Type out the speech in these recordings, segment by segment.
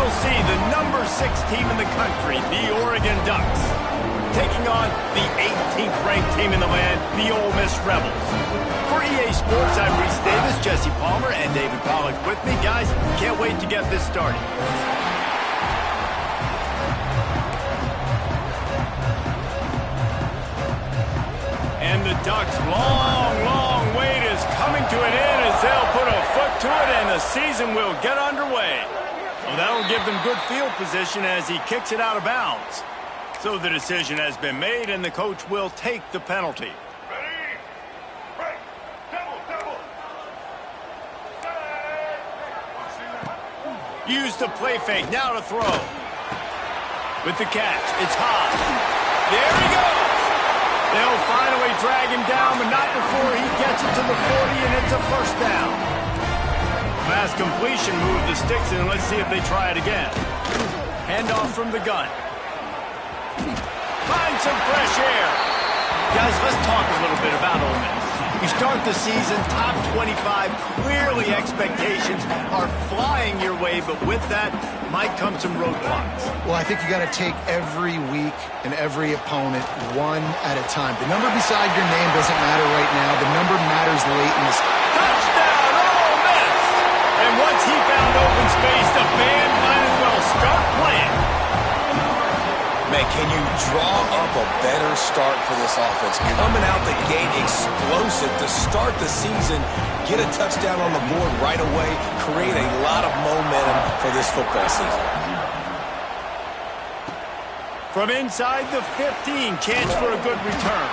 will see the number 6 team in the country, the Oregon Ducks, taking on the 18th ranked team in the land, the Ole Miss Rebels. For EA Sports, I'm Reese Davis, Jesse Palmer, and David Pollack with me. Guys, can't wait to get this started. And the Ducks' long wait is coming to an end as they'll put a foot to it and the season will get underway. Well, that'll give them good field position as he kicks it out of bounds. So the decision has been made and the coach will take the penalty. Ready? Break. Double. Use the play fake, now to throw. With the catch, it's high. There he goes! They'll finally drag him down, but not before he gets it to the 40, and it's a first down. Fast completion, move the sticks, and let's see if they try it again. Handoff from the gun. Find some fresh air. Guys, let's talk a little bit about Ole Miss. You start the season top 25. Clearly expectations are flying your way, but with that might come some roadblocks. Well, I think you got to take every week and every opponent one at a time. The number beside your name doesn't matter right now. The number matters late in this. Touchdown, Ole Miss! And once he found open space, the band might as well start playing. Man, can you draw up a better start for this offense? Coming out the gate explosive to start the season, get a touchdown on the board right away, create a lot of momentum for this football season. From inside the 15, chance for a good return.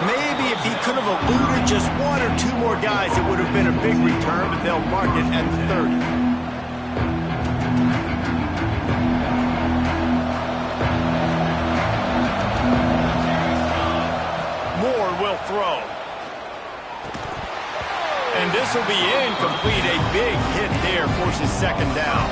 Maybe if he could have eluded just one or two more guys, it would have been a big return, but they'll mark it at the 30. Will throw. And this will be incomplete. A big hit there forces second down.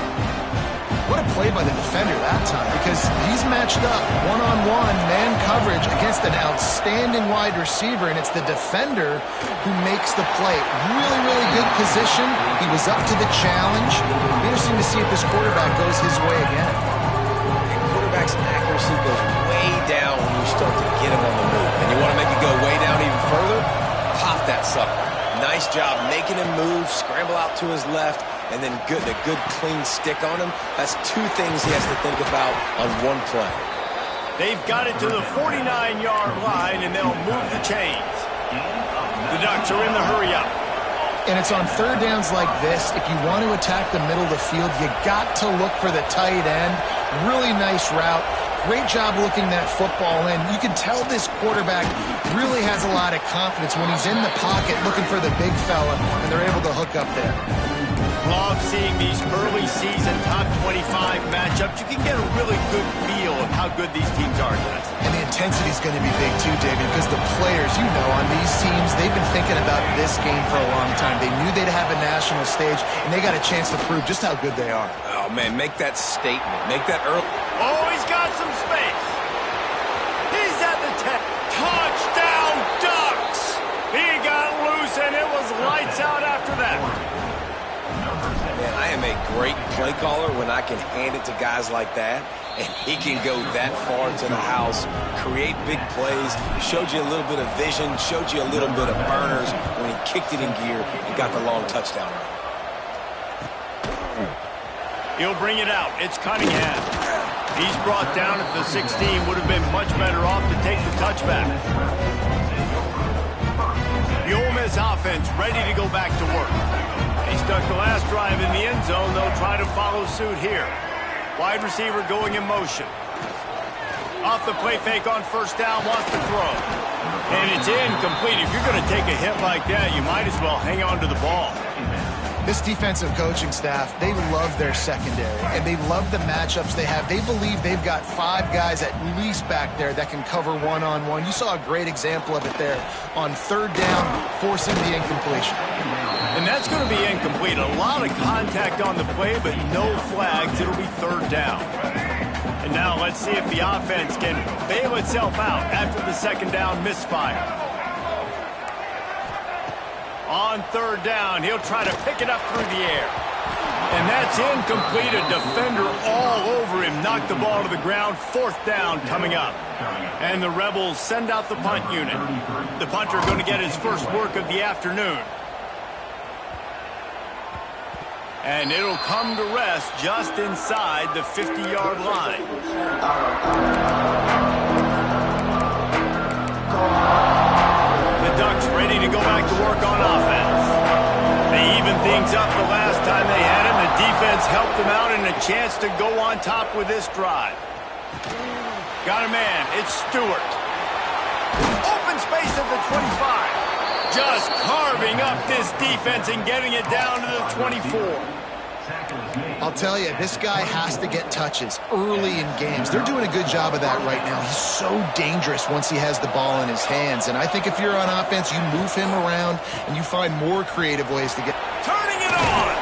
What a play by the defender that time, because he's matched up one-on-one man coverage against an outstanding wide receiver, and it's the defender who makes the play. Really good position. He was up to the challenge. Interesting to see if this quarterback goes his way again. Quarterback's accuracy goes way down when you start to get him on the move. And you want to make it go way down even further? Pop that sucker. Nice job making him move, scramble out to his left, and then a good clean stick on him. That's two things he has to think about on one play. They've got it to the 49-yard line, and they'll move the chains. The Ducks are in the hurry-up. And it's on third downs like this. If you want to attack the middle of the field, you got to look for the tight end. Really nice route. Great job looking that football in. You can tell this quarterback really has a lot of confidence when he's in the pocket looking for the big fella, and they're able to hook up there. Love seeing these early season top 25 matchups. You can get a really good feel of how good these teams are, guys. And the intensity is going to be big too, David, because the players, you know, on these teams, they've been thinking about this game for a long time. They knew they'd have a national stage, and they got a chance to prove just how good they are. Oh, man, make that statement. Make that early. Oh, he's got some space. He's at the 10. Touchdown, Ducks! He got loose, and it was lights out after that. Man, I am a great play caller when I can hand it to guys like that, and he can go that far to the house, create big plays, showed you a little bit of vision, showed you a little bit of burners when he kicked it in gear and got the long touchdown run. He'll bring it out. It's Cunningham. He's brought down at the 16. Would have been much better off to take the touchback. The Ole Miss offense ready to go back to work. He stuck the last drive in the end zone. They'll try to follow suit here. Wide receiver going in motion. Off the play fake on first down, wants to throw. And it's incomplete. If you're going to take a hit like that, you might as well hang on to the ball. This defensive coaching staff, they love their secondary, and they love the matchups they have. They believe they've got 5 guys at least back there that can cover one-on-one. You saw a great example of it there on third down, forcing the incompletion. And that's going to be incomplete. A lot of contact on the play, but no flags. It'll be third down. And now let's see if the offense can bail itself out after the second down misfire. On third down, he'll try to pick it up through the air. And that's incomplete. A defender all over him. Knocked the ball to the ground. 4th down coming up. And the Rebels send out the punt unit. The punter going to get his first work of the afternoon. And it'll come to rest just inside the 50-yard line. The Ducks ready to go back to work on offense. They evened things up the last time they had him. The defense helped them out and a chance to go on top with this drive. Got a man. It's Stewart. Open space at the 25. Just carving up this defense and getting it down to the 24. I'll tell you, this guy has to get touches early in games. They're doing a good job of that right now. He's so dangerous once he has the ball in his hands. And I think if you're on offense, you move him around and you find more creative ways to get... Turning it on!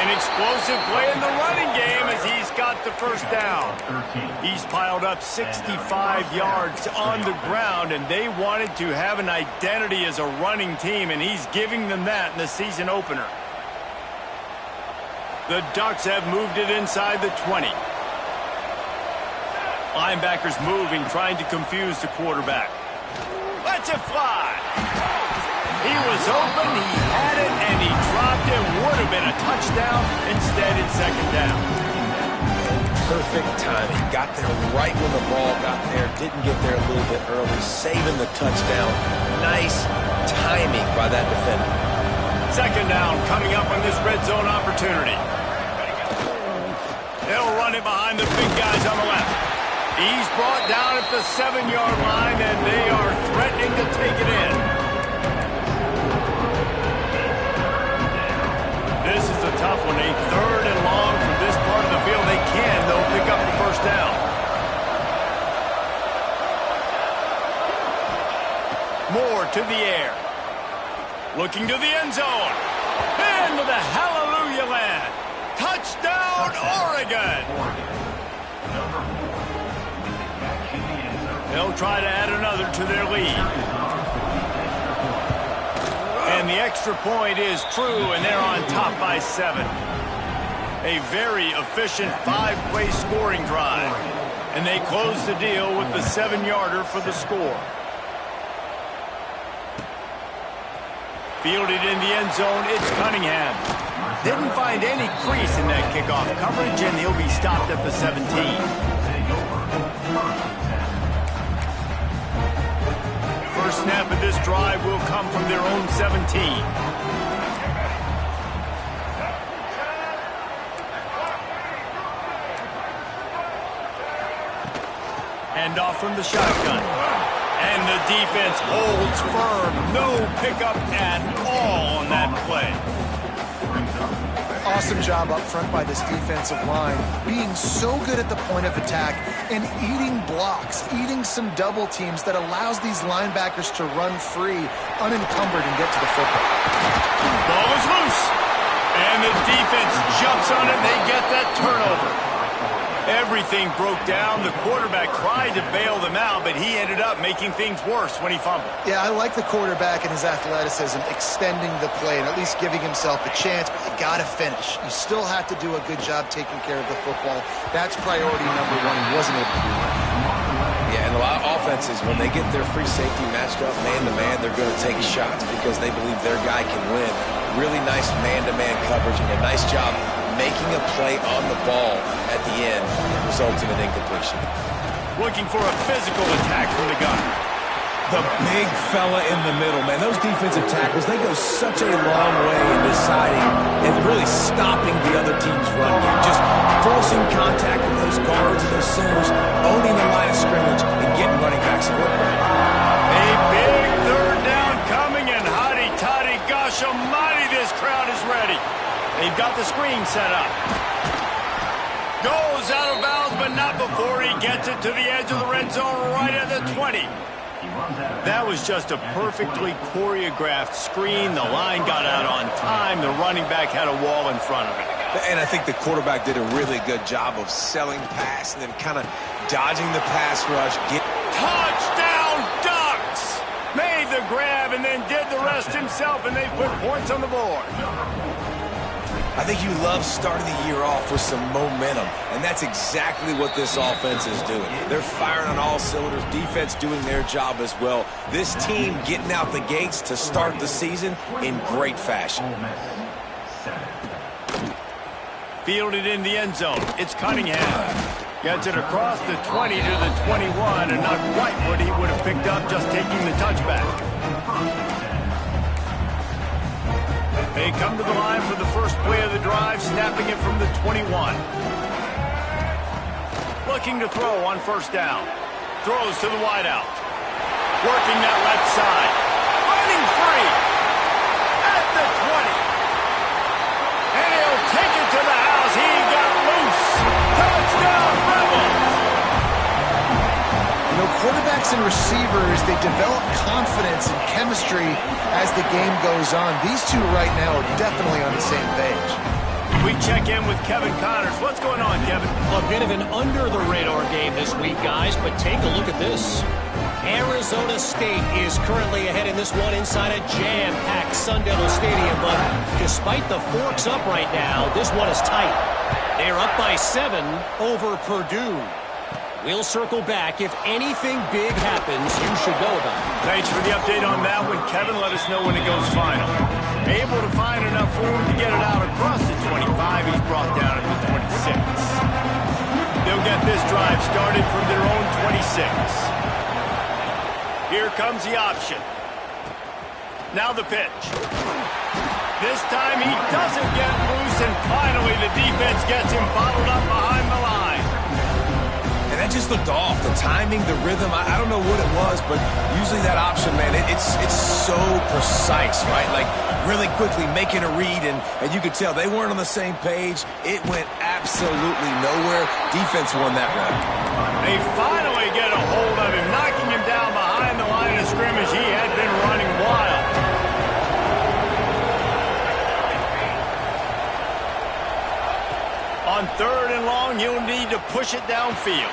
An explosive play in the running game as he's got the first down. He's piled up 65 yards on the ground, and they wanted to have an identity as a running team, and he's giving them that in the season opener. The Ducks have moved it inside the 20. Linebackers moving, trying to confuse the quarterback. Lets it fly. He was open, he had it, and he dropped it. Would have been a touchdown. Instead, it's 2nd down. Perfect timing. Got there right when the ball got there. Didn't get there a little bit early. Saving the touchdown. Nice timing by that defender. 2nd down coming up on this red zone opportunity. They'll run it behind the big guys on the left. He's brought down at the 7-yard line, and they are threatening to take it in. This is a tough one. A 3rd and long from this part of the field. They can, though, pick up the first down. Moore to the air. Looking to the end zone. Into the hallelujah land. Touchdown, Oregon! They'll try to add another to their lead. And the extra point is true, and they're on top by 7. A very efficient 5-play scoring drive. And they close the deal with the 7-yarder for the score. Fielded in the end zone, it's Cunningham. Didn't find any crease in that kickoff coverage, and he'll be stopped at the 17. First snap of this drive will come from their own 17. Hand off from the shotgun. And the defense holds firm. No pickup at all on that play. Awesome job up front by this defensive line, being so good at the point of attack and eating blocks, eating some double teams that allows these linebackers to run free, unencumbered, and get to the football. Ball is loose. And the defense jumps on it, and they get that turnover. Everything broke down. The quarterback tried to bail them out, but he ended up making things worse when he fumbled. Yeah, I like the quarterback and his athleticism, extending the play and at least giving himself a chance, but you got to finish. You still have to do a good job taking care of the football. That's priority number 1. He wasn't able to do that. Yeah, and a lot of offenses, when they get their free safety matched up man-to-man, they're going to take shots because they believe their guy can win. Really nice man-to-man coverage and a nice job making a play on the ball at the end results in an incompletion. Looking for a physical attack from the gun. The big fella in the middle, man. Those defensive tackles, they go such a long way in deciding and really stopping the other team's run game. Just forcing contact with those guards and those centers, owning the line of scrimmage, and getting running backs to work. A big 3rd down coming, and hotty-toddy, gosh almighty, this crowd is ready. They've got the screen set up. Goes out of bounds, but not before he gets it to the edge of the red zone right at the 20. That was just a perfectly choreographed screen. The line got out on time. The running back had a wall in front of it. And I think the quarterback did a really good job of selling pass and then kind of dodging the pass rush. Touchdown, Ducks! Made the grab and then did the rest himself, and they put points on the board. I think you love starting the year off with some momentum, and that's exactly what this offense is doing. They're firing on all cylinders, defense doing their job as well. This team getting out the gates to start the season in great fashion. Fielded in the end zone. It's Cunningham. Gets it across the 20 to the 21, and not quite what he would have picked up just taking the touchback. They come to the line for the first play of the drive, snapping it from the 21. Looking to throw on first down. Throws to the wideout. Working that left side. Running free. At the 20. And he'll take it to the house. He got loose. Touchdown, Rebels. You know, quarterbacks and receivers, they develop confidence and chemistry as the game goes on. These two right now are definitely on the same page. We check in with Kevin Connors. What's going on, Kevin? A bit of an under-the-radar game this week, guys, but take a look at this. Arizona State is currently ahead in this one inside a jam-packed Sun Devil Stadium, but despite the forks up right now, this one is tight. They're up by 7 over Purdue. We'll circle back. If anything big happens, you should know about it. Thanks for the update on that one, Kevin. Let us know when it goes final. Able to find enough room to get it out across the 25. He's brought down at the 26. They'll get this drive started from their own 26. Here comes the option. Now the pitch. This time he doesn't get loose, and finally the defense gets him bottled up behind the line. And that just looked off. The timing, the rhythm, I don't know what it was, but usually that option, man, it's so precise, right? Like really quickly making a read, and you could tell they weren't on the same page. It went absolutely nowhere. Defense won that round. They finally get a hold of him, knocking him down behind the line of scrimmage. He had been running wild. On 3rd and long, he'll need to push it downfield.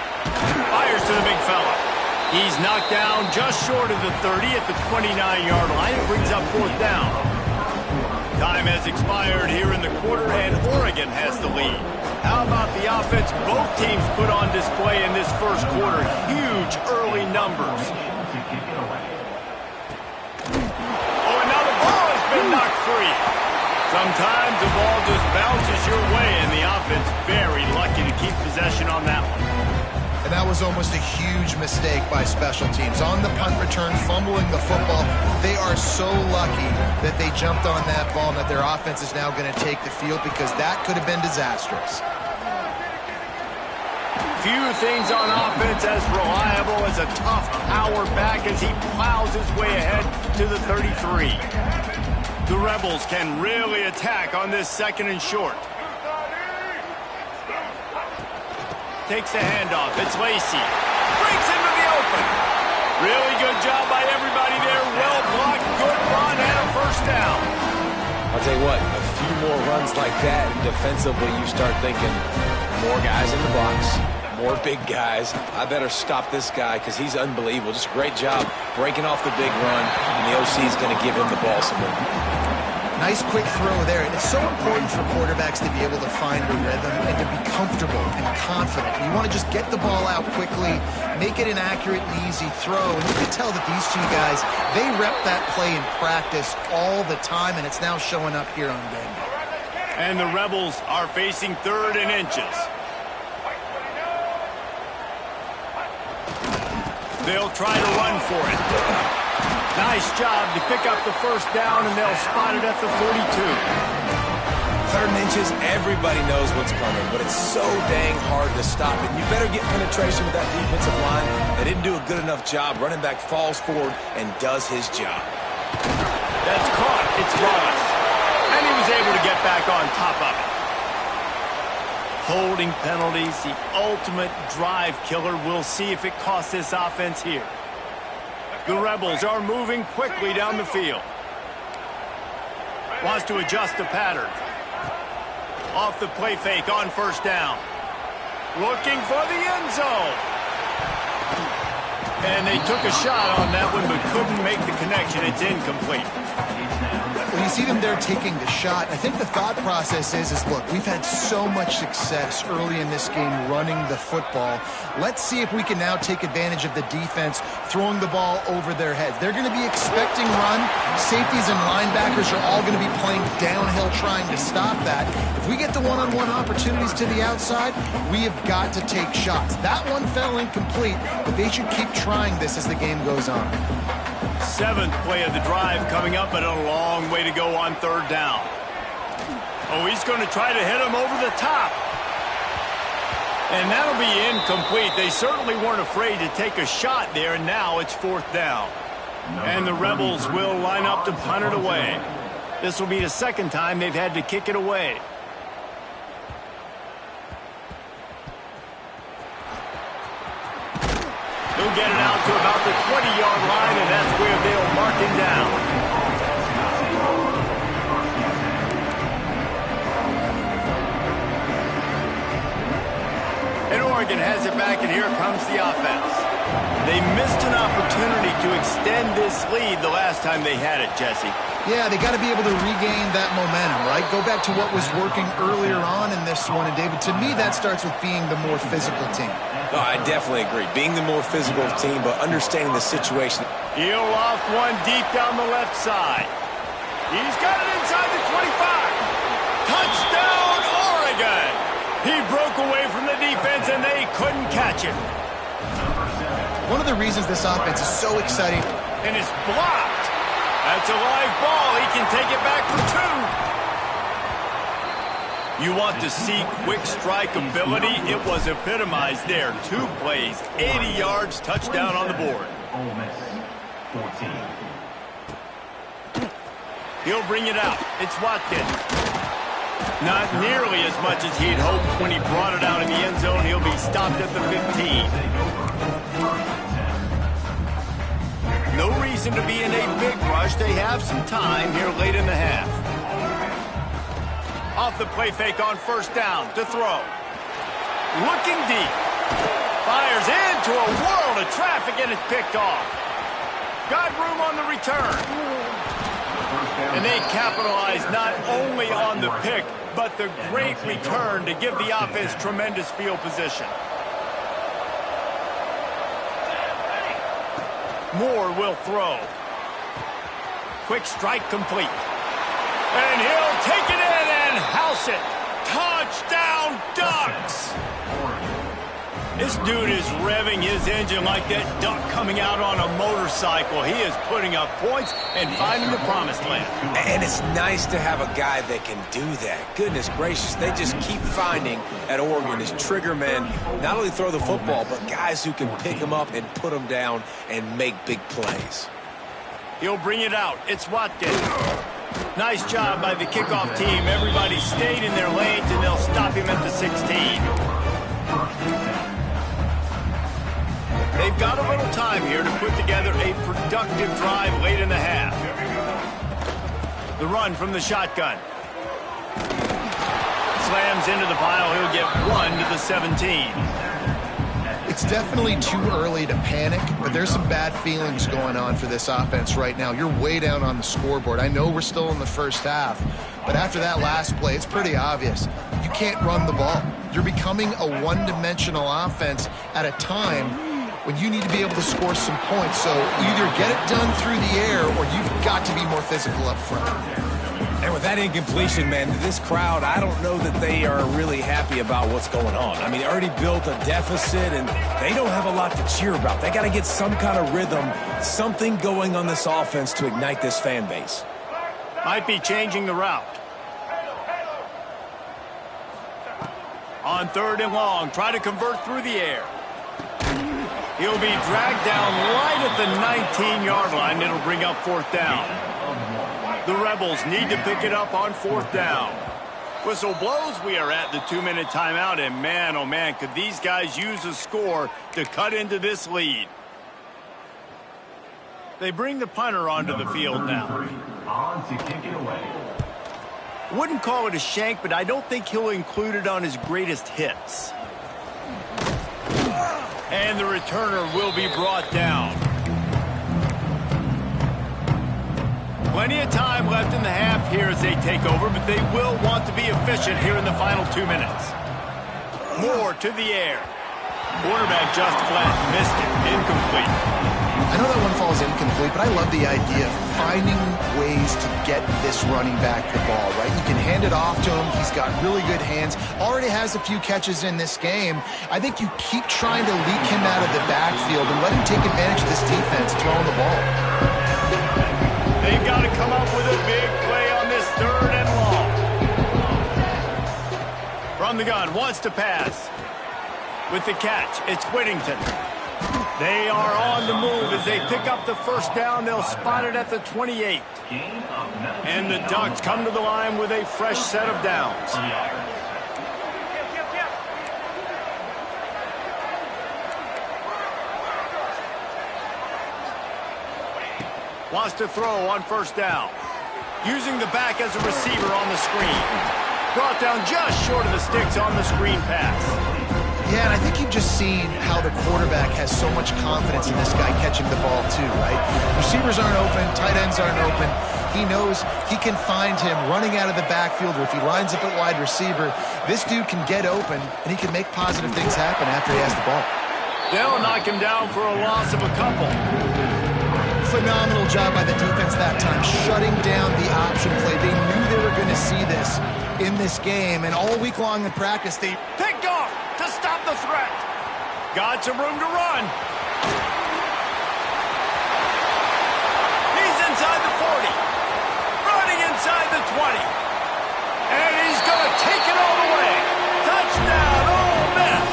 Fires to the big fella. He's knocked down just short of the 30 at the 29-yard line. It brings up 4th down. Time has expired here in the quarter, and Oregon has the lead. How about the offense both teams put on display in this first quarter? Huge early numbers. Oh, and now the ball has been knocked free. Sometimes the ball just bounces your way, and the offense very lucky to keep possession on that one. And that was almost a huge mistake by special teams. On the punt return, fumbling the football, they are so lucky that they jumped on that ball and that their offense is now going to take the field, because that could have been disastrous. Few things on offense as reliable as a tough power back as he plows his way ahead to the 33. The Rebels can really attack on this 2nd and short. Takes the handoff. It's Lacey. Breaks into the open. Really good job by everybody there. Well blocked. Good run and a first down. I'll tell you what, a few more runs like that, defensively you start thinking more guys in the box, more big guys. I better stop this guy because he's unbelievable. Just a great job breaking off the big run, and the OC is going to give him the ball some more. Nice quick throw there, and it's so important for quarterbacks to be able to find a rhythm and to be comfortable and confident. You want to just get the ball out quickly, make it an accurate and easy throw. And you can tell that these two guys, they rep that play in practice all the time, and it's now showing up here on game day. And the Rebels are facing 3rd and inches. They'll try to run for it. Nice job to pick up the first down, and they'll spot it at the 42. 3rd and inches, everybody knows what's coming, but it's so dang hard to stop it. You better get penetration with that defensive line. They didn't do a good enough job. Running back falls forward and does his job. That's caught. It's Wallace. And he was able to get back on top of it. Holding penalties, the ultimate drive killer. We'll see if it costs this offense here. The Rebels are moving quickly down the field. Wants to adjust the pattern. Off the play fake on first down. Looking for the end zone. And they took a shot on that one but couldn't make the connection. It's incomplete. Well, you you see them there taking the shot. I think the thought process is look, we've had so much success early in this game running the football. Let's see if we can now take advantage of the defense throwing the ball over their heads. They're going to be expecting run. Safeties and linebackers are all going to be playing downhill trying to stop that. If we get the one-on-one opportunities to the outside, we have got to take shots. That one fell incomplete, but they should keep trying this as the game goes on. 7th play of the drive coming up, but a long way to go on 3rd down. Oh, he's going to try to hit him over the top. And that'll be incomplete. They certainly weren't afraid to take a shot there, and now it's 4th down. And the Rebels will line up to punt it away. This will be the second time they've had to kick it away. He'll get it out to about the 20-yard line, and that's where they'll mark him down. And Oregon has it back, and here comes the offense. They missed an opportunity to extend this lead the last time they had it, Jesse. Yeah, they got to be able to regain that momentum, right? Go back to what was working earlier on in this one. And, David, to me, that starts with being the more physical team. No, I definitely agree. Being the more physical team, but understanding the situation. He'll loft one deep down the left side. He's got it inside the 25. Touchdown, Oregon! He broke away from the defense, and they couldn't catch him. One of the reasons this offense is so exciting. And it's blocked. That's a live ball. He can take it back for 2. You want to see quick strike ability? It was epitomized there. 2 plays, 80 yards, touchdown on the board. He'll bring it out. It's Watkins. Not nearly as much as he'd hoped when he brought it out in the end zone. He'll be stopped at the 15. No reason to be in a big rush. They have some time here late in the half. Off the play fake on 1st down to throw. Looking deep. Fires into a world of traffic, and it's picked off. Got room on the return. And they capitalize not only on the pick, but the great return to give the offense tremendous field position. Moore will throw. Quick strike complete. And he'll take it in and house it. Touchdown, Ducks! This dude is revving his engine like that duck coming out on a motorcycle. He is putting up points and finding the promised land. And it's nice to have a guy that can do that. Goodness gracious, they just keep finding at Oregon as trigger men, not only throw the football, but guys who can pick them up and put them down and make big plays. He'll bring it out. It's Watkins. Nice job by the kickoff team. Everybody stayed in their lanes, and they'll stop him at the 16. They've got a little time here to put together a productive drive late in the half. The run from the shotgun. Slams into the pile. He'll get 1 to the 17. It's definitely too early to panic, but there's some bad feelings going on for this offense right now. You're way down on the scoreboard. I know we're still in the first half, but after that last play, it's pretty obvious. You can't run the ball. You're becoming a one-dimensional offense at a time when you need to be able to score some points. So either get it done through the air or you've got to be more physical up front. And with that incompletion, man, this crowd, I don't know that they are really happy about what's going on. I mean, they already built a deficit, and they don't have a lot to cheer about. They got to get some kind of rhythm, something going on this offense to ignite this fan base. Might be changing the route. On 3rd and long, try to convert through the air. He'll be dragged down right at the 19-yard line. It'll bring up 4th down. The Rebels need to pick it up on 4th down. Whistle blows. We are at the 2-minute timeout, and man, oh man, could these guys use a score to cut into this lead. They bring the punter onto the field now. On to kick it away. Wouldn't call it a shank, but I don't think he'll include it on his greatest hits. And the returner will be brought down. Plenty of time left in the half here as they take over, but they will want to be efficient here in the final 2 minutes. Moore to the air. Quarterback just flat missed it. Incomplete. I know that one falls incomplete, but I love the idea of finding ways to get this running back the ball, right? You can hand it off to him. He's got really good hands. Already has a few catches in this game. I think you keep trying to leak him out of the backfield and let him take advantage of this defense throwing the ball. They've got to come up with a big play on this 3rd and long. From the gun, wants to pass. With the catch, it's Whittington. They are on the move as they pick up the first down. They'll spot it at the 28. And the Ducks come to the line with a fresh set of downs. Wants to throw on first down. Using the back as a receiver on the screen. Brought down just short of the sticks on the screen pass. Yeah, and I think you've just seen how the quarterback has so much confidence in this guy catching the ball too, right? Receivers aren't open, tight ends aren't open. He knows he can find him running out of the backfield, or if he lines up at wide receiver, this dude can get open, and he can make positive things happen after he has the ball. They'll knock him down for a loss of a couple. Phenomenal job by the defense that time, shutting down the option play. They knew they were going to see this in this game, and all week long in practice, they picked off to stop the threat. Got some room to run. He's inside the 40. Running inside the 20. And he's going to take it all the way. Touchdown, Ole Miss.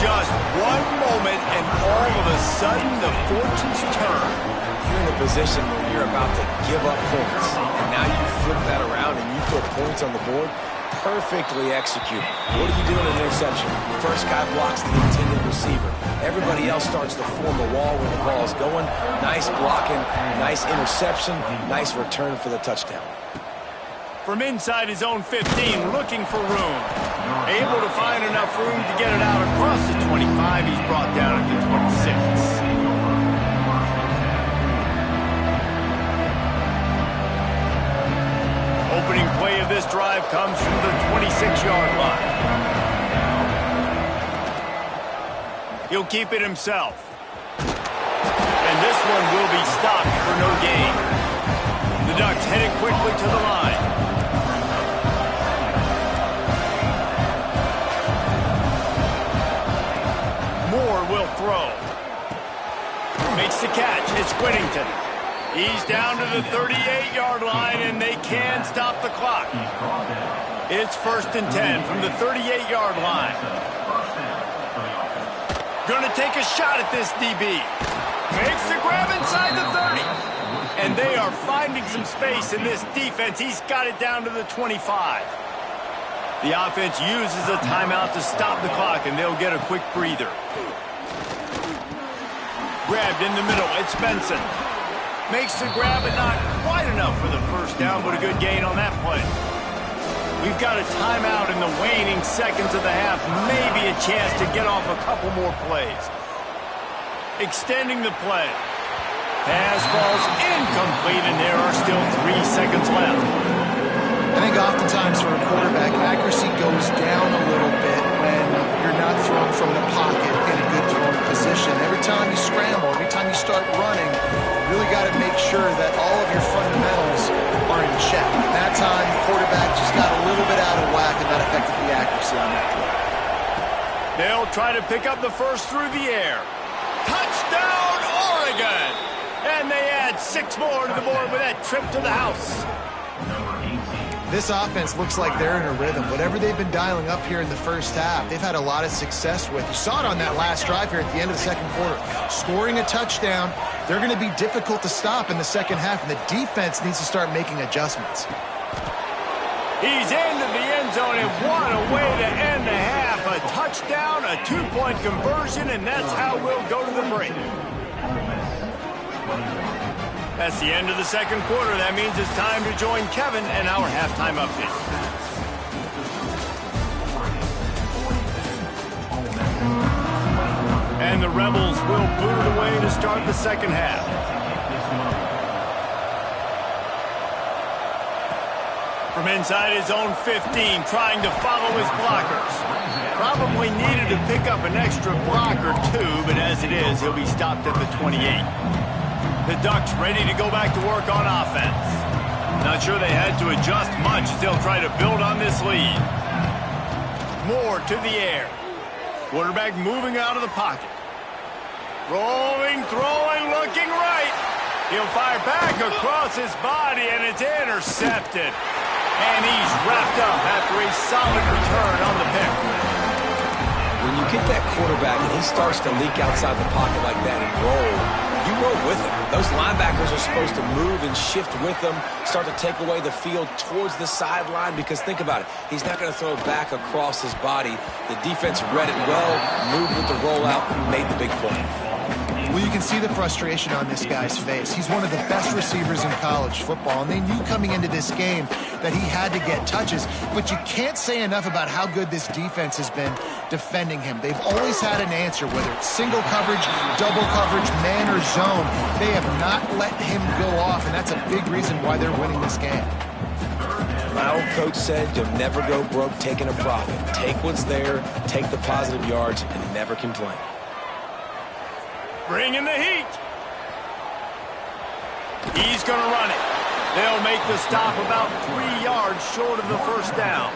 Just one moment, and all of a sudden, the fortunes turn. You're in a position where you're about to give up points, and now you flip that around and you put points on the board. Perfectly executed. What do you do in an interception? First guy blocks the intended receiver. Everybody else starts to form a wall when the ball is going. Nice blocking, nice interception, nice return for the touchdown. From inside his own 15, looking for room. Able to find enough room to get it out across the 25. He's brought down at the 26. Opening play of this drive comes from the 26-yard line. He'll keep it himself. And this one will be stopped for no gain. The Ducks headed quickly to the line. Moore will throw. Makes the catch. It's Whittington. He's down to the 38-yard line, and they can stop the clock. It's 1st and 10 from the 38-yard line. Going to take a shot at this DB. Makes the grab inside the 30. And they are finding some space in this defense. He's got it down to the 25. The offense uses a timeout to stop the clock, and they'll get a quick breather. Grabbed in the middle. It's Benson. Makes the grab, but not quite enough for the first down, but a good gain on that play. We've got a timeout in the waning seconds of the half. Maybe a chance to get off a couple more plays. Extending the play. Pass falls incomplete, and there are still 3 seconds left. I think oftentimes for a quarterback, accuracy goes down a little bit when you're not thrown from the pocket in a good throwing position. Every time you scramble, every time you start running, you really got to make sure that all of your fundamentals are in check. And that time, the quarterback just got a little bit out of whack, and that affected the accuracy on that play. They'll try to pick up the first through the air. Touchdown, Oregon! And they add 6 more to the board with that trip to the house. This offense looks like they're in a rhythm. Whatever they've been dialing up here in the first half, they've had a lot of success with. You saw it on that last drive here at the end of the second quarter. Scoring a touchdown, they're going to be difficult to stop in the second half, and the defense needs to start making adjustments. He's into the end zone, and what a way to end the half. A touchdown, a 2-point conversion, and that's how we'll go to the break. That's the end of the second quarter. That means it's time to join Kevin and our halftime update. And the Rebels will boot it away to start the second half. From inside his own 15, trying to follow his blockers. Probably needed to pick up an extra block or two, but as it is, he'll be stopped at the 28. The Ducks ready to go back to work on offense. Not sure they had to adjust much as they'll try to build on this lead. Moore to the air. Quarterback moving out of the pocket. Rolling, throwing, looking right. He'll fire back across his body, and it's intercepted. And he's wrapped up after a solid return on the pick. When you get that quarterback and he starts to leak outside the pocket like that and roll, you roll with him. Those linebackers are supposed to move and shift with him, start to take away the field towards the sideline, because think about it. He's not going to throw it back across his body. The defense read it well, moved with the rollout, made the big play. Well, you can see the frustration on this guy's face. He's one of the best receivers in college football, and they knew coming into this game that he had to get touches, but you can't say enough about how good this defense has been defending him. They've always had an answer, whether it's single coverage, double coverage, man or zone. They have not let him go off, and that's a big reason why they're winning this game. My old coach said, you'll never go broke taking a profit. Take what's there, take the positive yards, and never complain. Bringing the heat. He's going to run it. They'll make the stop about 3 yards short of the first down.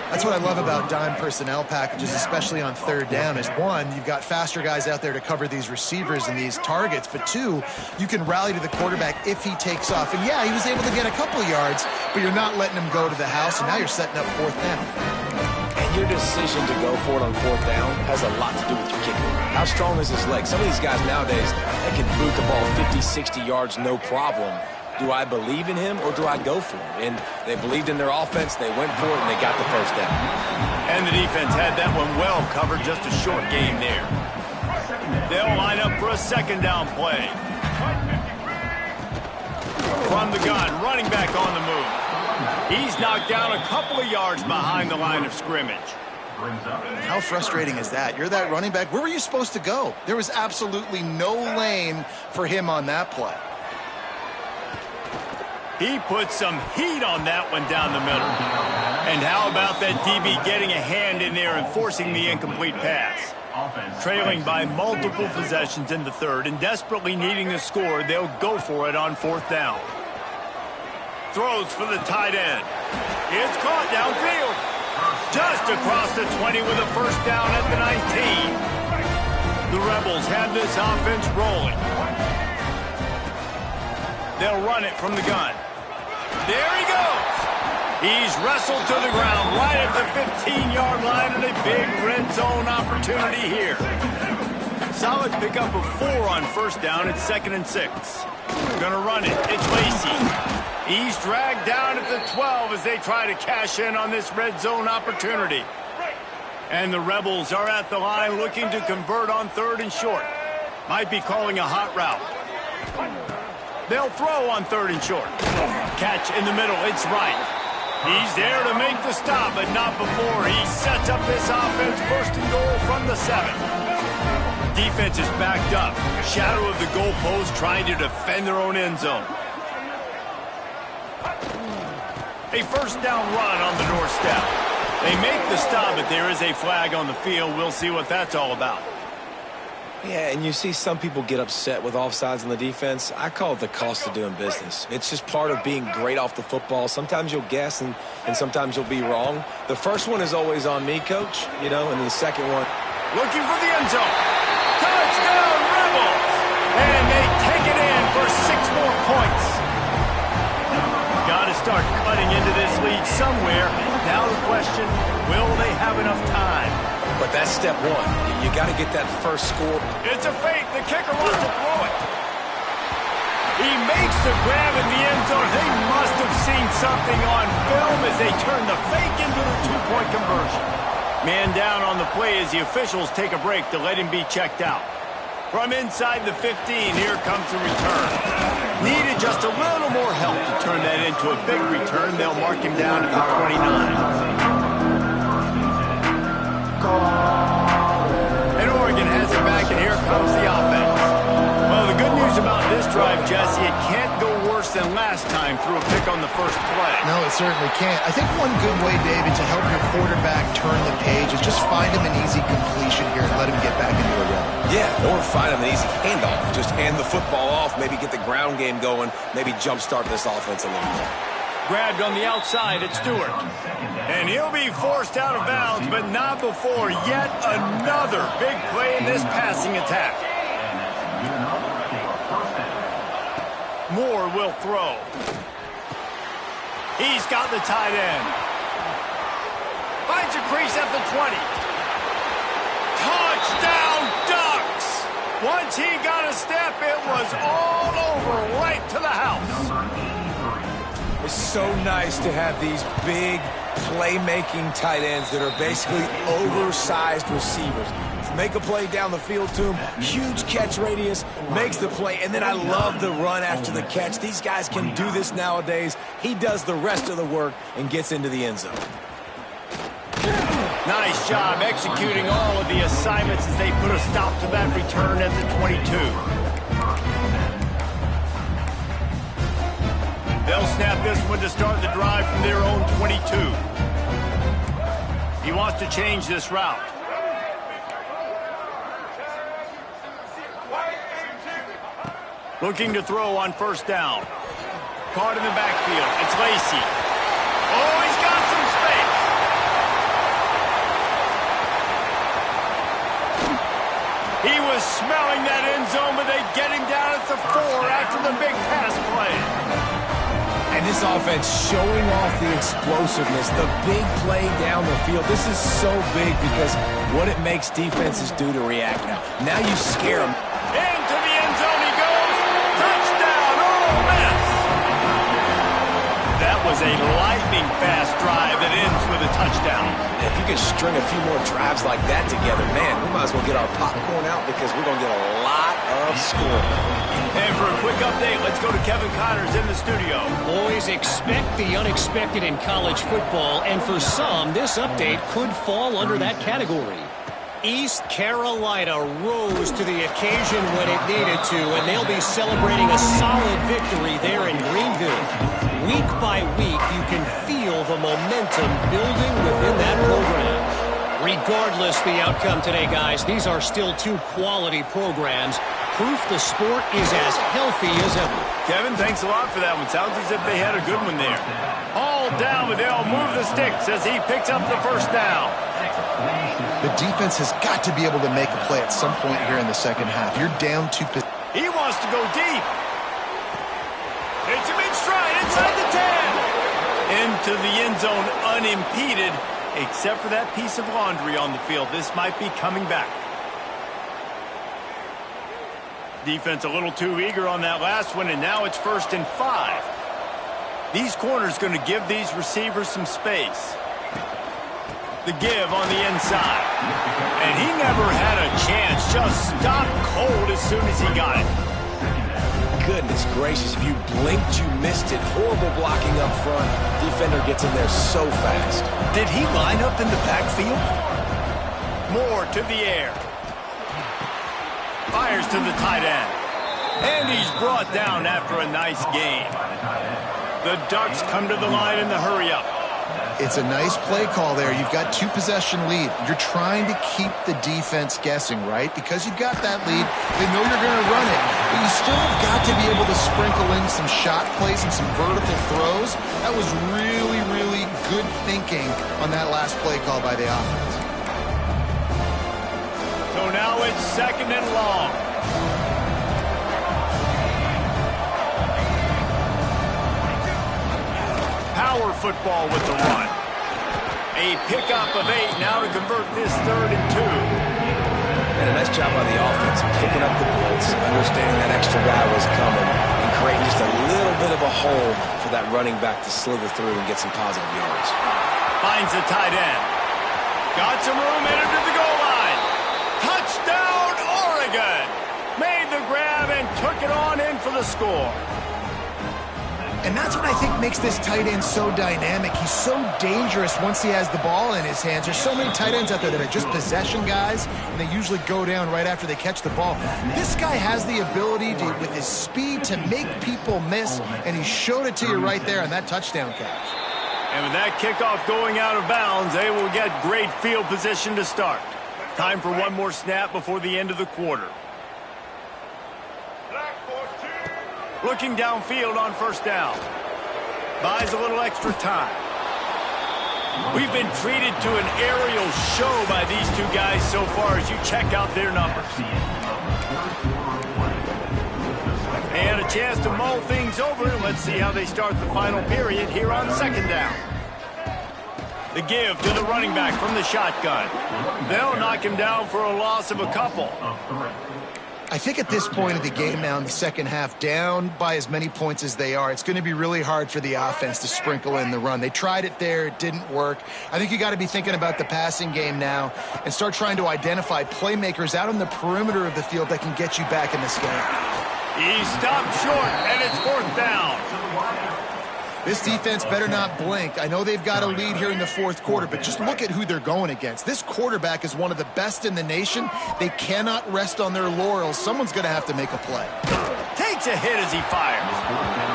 That's what I love about dime personnel packages, especially on third down, is one, you've got faster guys out there to cover these receivers and these targets, but two, you can rally to the quarterback if he takes off. And yeah, he was able to get a couple yards, but you're not letting him go to the house, and now you're setting up fourth down. And your decision to go for it on fourth down has a lot to do with your kicker. How strong is his leg? Some of these guys nowadays, they can boot the ball 50, 60 yards, no problem. Do I believe in him or do I go for it? And they believed in their offense, they went for it, and they got the first down. And the defense had that one well covered, just a short game there. They'll line up for a second down play. From the gun, running back on the move. He's knocked down a couple of yards behind the line of scrimmage. How frustrating is that? You're that running back. Where were you supposed to go? There was absolutely no lane for him on that play. He put some heat on that one down the middle. And how about that DB getting a hand in there and forcing the incomplete pass? Trailing by multiple possessions in the third and desperately needing the score, they'll go for it on fourth down. Throws for the tight end. It's caught downfield. Just across the 20 with a first down at the 19. The Rebels have this offense rolling. They'll run it from the gun. There he goes. He's wrestled to the ground right at the 15-yard line, and a big red zone opportunity here. Solid pickup of 4 on first down. It's 2nd and 6. Gonna run it. It's Lacy. He's dragged down at the 12 as they try to cash in on this red zone opportunity. And the Rebels are at the line looking to convert on 3rd and short. Might be calling a hot route. They'll throw on 3rd and short. Catch in the middle. It's right. He's there to make the stop, but not before he sets up this offense. 1st and goal from the 7. Defense is backed up. Shadow of the goalpost trying to defend their own end zone. A first down run on the doorstep. They make the stop, but there is a flag on the field. We'll see what that's all about. Yeah, and you see some people get upset with offsides on the defense. I call it the cost of doing business. It's just part of being great off the football. Sometimes you'll guess and sometimes you'll be wrong. The first one is always on me, Coach, and then the second one. Looking for the end zone. Touchdown, Rebels! And they take it in for 6 more points. Got to start cutting into this lead somewhere. Now the question, will they have enough time? But that's step one. You got to get that first score. It's a fake. The kicker wants to throw it. He makes the grab in the end zone. They must have seen something on film as they turn the fake into the 2-point conversion. Man down on the play as the officials take a break to let him be checked out. From inside the 15, here comes the return. Needed just a little more help to turn that into a big return. They'll mark him down at the 29. And Oregon has it back, and here comes the offense. Well, the good news about this drive, Jesse, it can't go worse than last. last time threw a pick on the first play. No, it certainly can't. I think one good way, David, to help your quarterback turn the page is just find him an easy completion here and let him get back into a rhythm. Yeah, or find him an easy handoff. Just hand the football off, maybe get the ground game going, maybe jumpstart this offense a little bit. Grabbed on the outside at Stewart. And he'll be forced out of bounds, but not before yet another big play in this passing attack. Moore will throw. He's got the tight end. Finds a crease at the 20. Touchdown Ducks! Once he got a step, it was all over right to the house. It's so nice to have these big playmaking tight ends that are basically oversized receivers. Make a play down the field to him, huge catch radius, makes the play, and then I love the run after the catch. These guys can do this nowadays. He does the rest of the work and gets into the end zone. Nice job executing all of the assignments as they put a stop to that return at the 22. They'll snap this one to start the drive from their own 22. He wants to change this route. Looking to throw on first down. Caught in the backfield. It's Lacy. Oh, he's got some space. He was smelling that end zone, but they get him down at the 4 after the big pass play. And this offense showing off the explosiveness, the big play down the field. This is so big because what it makes defenses do to react now. Now you scare them. Into the end zone he goes. Touchdown, Ole Miss. That was a lightning-fast drive that ends with a touchdown. If you can string a few more drives like that together, man, we might as well get our popcorn out because we're going to get a lot of scoring. And for a quick update, let's go to Kevin Connors in the studio. Boys, expect the unexpected in college football, and for some, this update could fall under that category. East Carolina rose to the occasion when it needed to, and they'll be celebrating a solid victory there in Greenville. Week by week, you can feel the momentum building within that program. Regardless the outcome today, guys, these are still two quality programs. Proof the sport is as healthy as ever. Kevin, thanks a lot for that one. Sounds as if they had a good one there. All down, but they'll move the sticks as he picks up the first down. The defense has got to be able to make a play at some point here in the second half. You're down 2. He wants to go deep. It's a mid-stride inside the 10. Into the end zone unimpeded, except for that piece of laundry on the field. This might be coming back. Defense a little too eager on that last one, and now it's 1st and 5. These corners going to give these receivers some space. The give on the inside. And he never had a chance. Just stopped cold as soon as he got it. Goodness gracious, if you blinked, you missed it. Horrible blocking up front. Defender gets in there so fast. Did he line up in the backfield? Moore to the air. Fires to the tight end. And he's brought down after a nice gain. The Ducks come to the line in the hurry-up. It's a nice play call there. You've got 2-possession lead. You're trying to keep the defense guessing, right? Because you've got that lead, they know you're going to run it. But you still have got to be able to sprinkle in some shot plays and some vertical throws. That was really, really good thinking on that last play call by the offense. So now it's 2nd and long. Power football with the run. A pickup of 8 now to convert this 3rd and 2. And a nice job by the offense, picking up the blitz, understanding that extra guy was coming, and creating just a little bit of a hole for that running back to slither through and get some positive yards. Finds the tight end. Got some room, headed to the goal line. Touchdown, Oregon! Made the grab and took it on in for the score. And that's what I think makes this tight end so dynamic. He's so dangerous once he has the ball in his hands. There's so many tight ends out there that are just possession guys, and they usually go down right after they catch the ball. This guy has the ability to, with his speed, to make people miss, and he showed it to you right there on that touchdown catch. And with that kickoff going out of bounds, they will get great field position to start. Time for one more snap before the end of the quarter. Looking downfield on first down. Buys a little extra time. We've been treated to an aerial show by these two guys so far as you check out their numbers. And a chance to mull things over. Let's see how they start the final period here on second down. The give to the running back from the shotgun. They'll knock him down for a loss of a couple. I think at this point of the game now in the second half, down by as many points as they are, it's going to be really hard for the offense to sprinkle in the run. They tried it there. It didn't work. I think you got to be thinking about the passing game now and start trying to identify playmakers out on the perimeter of the field that can get you back in this game. He stopped short, and it's fourth down. This defense better not blink. I know they've got a lead here in the fourth quarter, but just look at who they're going against. This quarterback is one of the best in the nation. They cannot rest on their laurels. Someone's going to have to make a play. Takes a hit as he fires.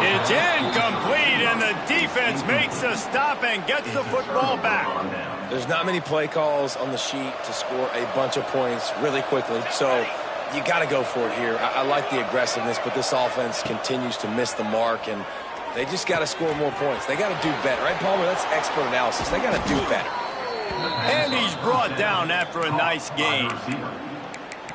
It's incomplete, and the defense makes a stop and gets the football back. There's not many play calls on the sheet to score a bunch of points really quickly, so you got to go for it here. I like the aggressiveness, but this offense continues to miss the mark, and they just got to score more points. They got to do better, right, Palmer? That's expert analysis. They got to do better. And he's brought down after a nice game.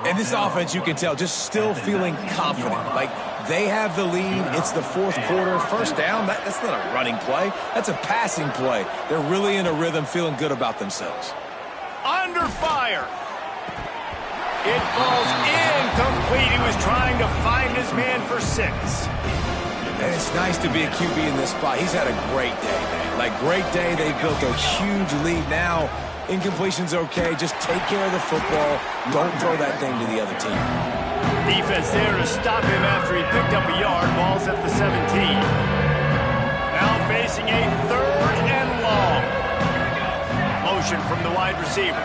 And this offense, you can tell, just still feeling confident. Like, they have the lead. It's the fourth quarter. First down, that's not a running play. That's a passing play. They're really in a rhythm, feeling good about themselves. Under fire. It falls incomplete. He was trying to find his man for 6. And it's nice to be a QB in this spot. He's had a great day, man. Like, great day. They built a huge lead. Now, incompletion's okay. Just take care of the football. Don't throw that thing to the other team. Defense there to stop him after he picked up a yard. Ball's at the 17. Now facing a third and long. Motion from the wide receiver.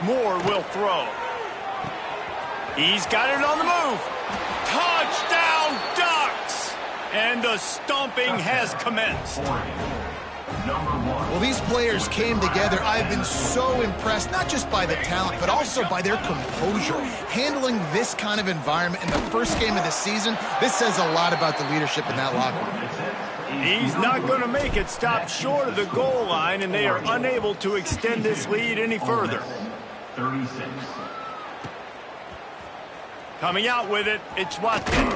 Moore will throw. He's got it on the move. Touchdown, Ducks! And the stomping has commenced. Well, these players came together. I've been so impressed, not just by the talent, but also by their composure. Handling this kind of environment in the first game of the season, this says a lot about the leadership in that locker room. He's not going to make it. Stopped short of the goal line, and they are unable to extend this lead any further. 36. Coming out with it, it's Watkins.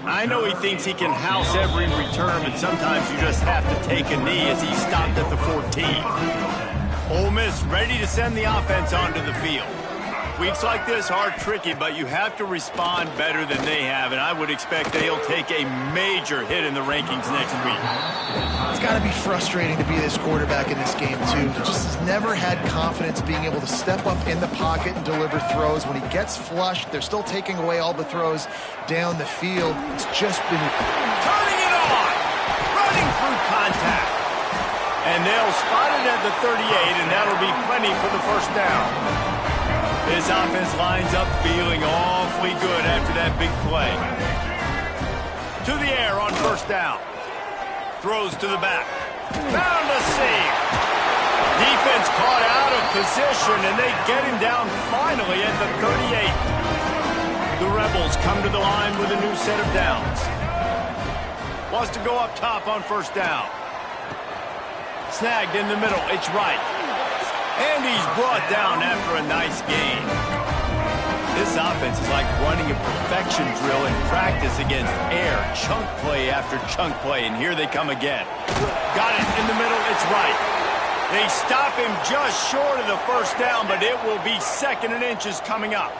I know he thinks he can house every return, but sometimes you just have to take a knee as he stopped at the 14. Ole Miss ready to send the offense onto the field. Weeks like this are tricky, but you have to respond better than they have, and I would expect they'll take a major hit in the rankings next week. It's got to be frustrating to be this quarterback in this game, too. He just has never had confidence being able to step up in the pocket and deliver throws. When he gets flushed, they're still taking away all the throws down the field. It's just been... Turning it on! Running through contact. And they'll spot it at the 38, and that'll be plenty for the first down. This offense lines up feeling awfully good after that big play. To the air on first down. Throws to the back. Found a save. Defense caught out of position, and they get him down finally at the 38. The Rebels come to the line with a new set of downs. Wants to go up top on first down. Snagged in the middle. It's right. And he's brought down after a nice gain. This offense is like running a perfection drill in practice against air. Chunk play after chunk play, and here they come again. Got it in the middle, it's right. They stop him just short of the first down, but it will be 2nd and inches coming up.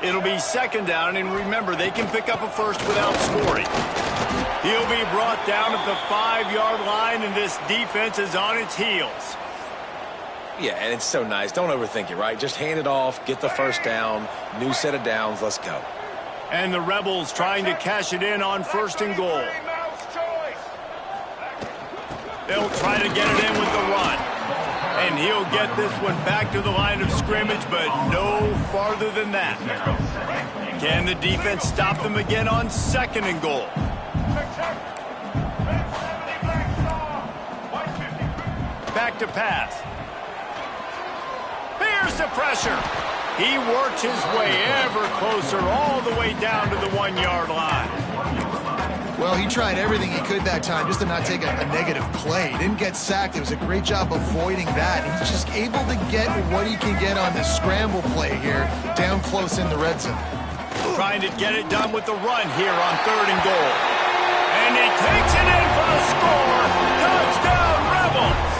It'll be 2nd down, and remember, they can pick up a first without scoring. He'll be brought down at the 5-yard line, and this defense is on its heels. Yeah, and it's so nice. Don't overthink it, right? Just hand it off, get the first down, new set of downs, let's go. And the Rebels trying to cash it in on 1st and goal. They'll try to get it in with the run. And he'll get this one back to the line of scrimmage, but no farther than that. Can the defense stop them again on 2nd and goal? Back to pass. Here's the pressure. He works his way ever closer all the way down to the 1-yard line. Well, he tried everything he could that time just to not take a negative play. He didn't get sacked. It was a great job avoiding that. He's just able to get what he can get on the scramble play here down close in the red zone. Trying to get it done with the run here on 3rd and goal. And he takes it in for the score. Touchdown, Rebels!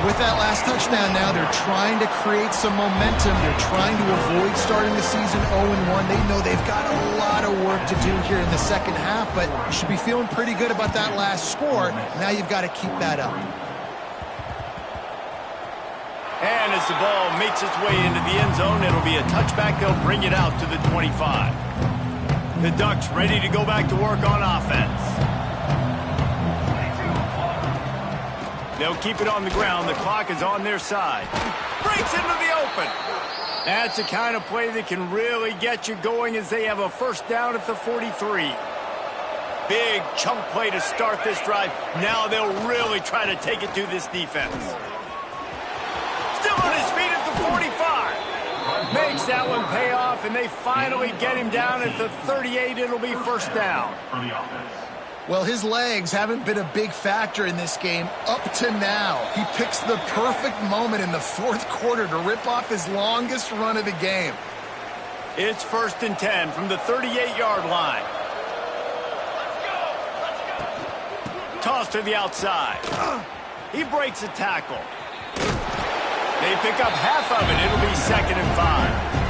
With that last touchdown now, they're trying to create some momentum. They're trying to avoid starting the season 0-1. They know they've got a lot of work to do here in the second half, but you should be feeling pretty good about that last score. Now you've got to keep that up. And as the ball makes its way into the end zone, it'll be a touchback. They'll bring it out to the 25. The Ducks ready to go back to work on offense. They'll keep it on the ground. The clock is on their side. Breaks into the open. That's the kind of play that can really get you going as they have a 1st down at the 43. Big chunk play to start this drive. Now they'll really try to take it to this defense. Still on his feet at the 45. Makes that one pay off, and they finally get him down at the 38. It'll be 1st down. Well, his legs haven't been a big factor in this game up to now. He picks the perfect moment in the 4th quarter to rip off his longest run of the game. It's 1st and 10 from the 38-yard line. Toss to the outside. He breaks a tackle. They pick up half of it. It'll be 2nd and 5.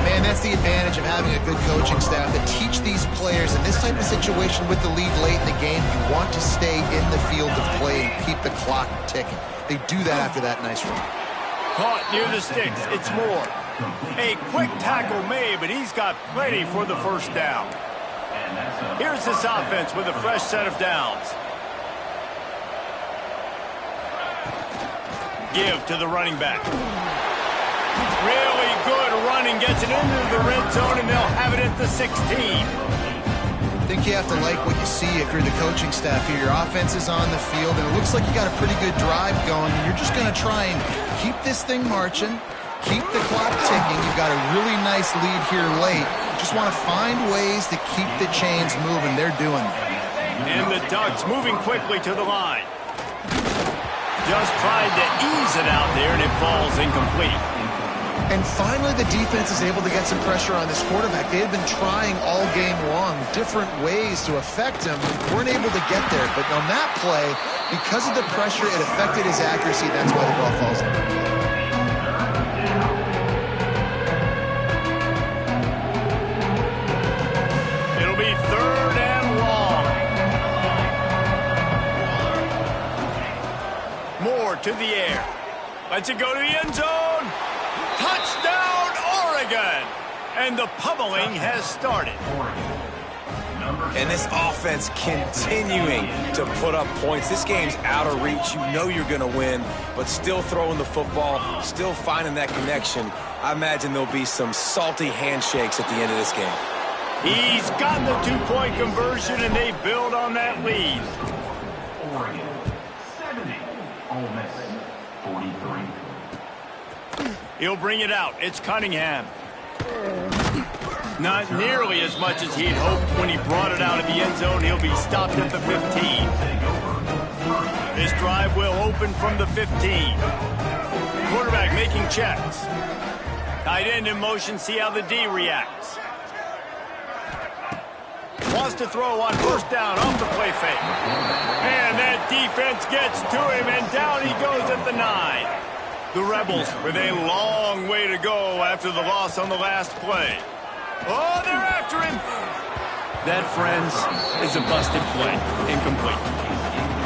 Man, that's the advantage of having a good coaching staff to teach these players in this type of situation with the lead late in the game. You want to stay in the field of play and keep the clock ticking. They do that after that nice run. Caught near the sticks. It's Moore. A quick tackle made, but he's got plenty for the 1st down. Here's this offense with a fresh set of downs. Give to the running back. Really good running, gets it into the red zone, and they'll have it at the 16. I think you have to like what you see if you're the coaching staff here. Your offense is on the field, and it looks like you got a pretty good drive going. And you're just going to try and keep this thing marching, keep the clock ticking. You've got a really nice lead here late. You just want to find ways to keep the chains moving. They're doing that. And the Ducks moving quickly to the line. Just trying to ease it out there, and it falls incomplete. And finally, the defense is able to get some pressure on this quarterback. They had been trying all game long, different ways to affect him. Weren't able to get there. But on that play, because of the pressure, it affected his accuracy. That's why the ball falls incomplete. It'll be 3rd and long. Moore to the air. Lets it go to the end zone. Touchdown, Oregon! And the pummeling has started. And this offense continuing to put up points. This game's out of reach. You know you're going to win, but still throwing the football, still finding that connection. I imagine there'll be some salty handshakes at the end of this game. He's got the 2-point conversion, and they build on that lead. Oregon, 70. Ole Miss, 43. He'll bring it out. It's Cunningham. Not nearly as much as he'd hoped when he brought it out of the end zone. He'll be stopped at the 15. This drive will open from the 15. Quarterback making checks. Tight end in motion. See how the D reacts. Wants to throw on 1st down off the play fake. And that defense gets to him, and down he goes at the 9. The Rebels with a long way to go after the loss on the last play. Oh, they're after him. That, friends, is a busted play. Incomplete.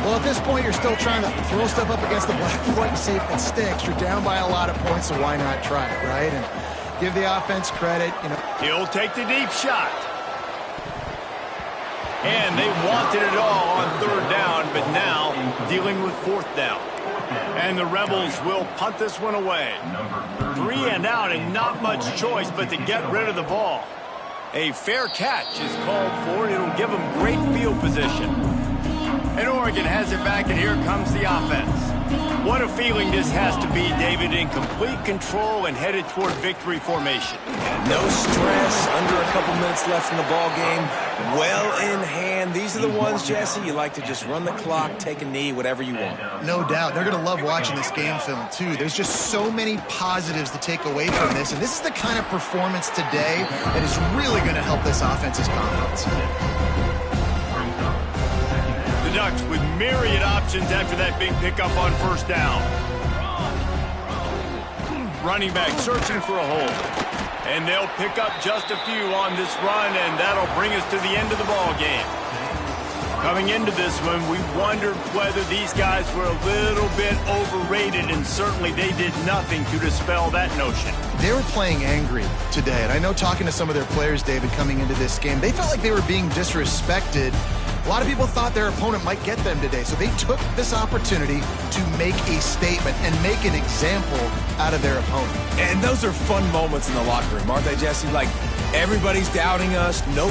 Well, at this point, you're still trying to throw stuff up against the black, white, and see if it sticks. You're down by a lot of points, so why not try it, right? And Give the offense credit. He'll take the deep shot. And they wanted it all on third down, but now dealing with fourth down. And the Rebels will punt this one away. 3 and out and not much choice but to get rid of the ball. A fair catch is called for. It'll give them great field position. And Oregon has it back, and here comes the offense. What a feeling this has to be, David, in complete control and headed toward victory formation. No stress, under a couple minutes left in the ball game. Well in hand. These are the ones, Jesse, you like to just run the clock, take a knee, whatever you want. No doubt. They're going to love watching this game film, too. There's just so many positives to take away from this, and this is the kind of performance today that is really going to help this offense's confidence. The Ducks with myriad options after that big pickup on first down. Running back searching for a hole. And they'll pick up just a few on this run, and that'll bring us to the end of the ball game. Coming into this one, we wondered whether these guys were a little bit overrated, and certainly they did nothing to dispel that notion. They were playing angry today, and I know talking to some of their players, David, coming into this game, they felt like they were being disrespected. A lot of people thought their opponent might get them today, so they took this opportunity to make a statement and make an example out of their opponent. And those are fun moments in the locker room, aren't they, Jesse? Like, everybody's doubting us. No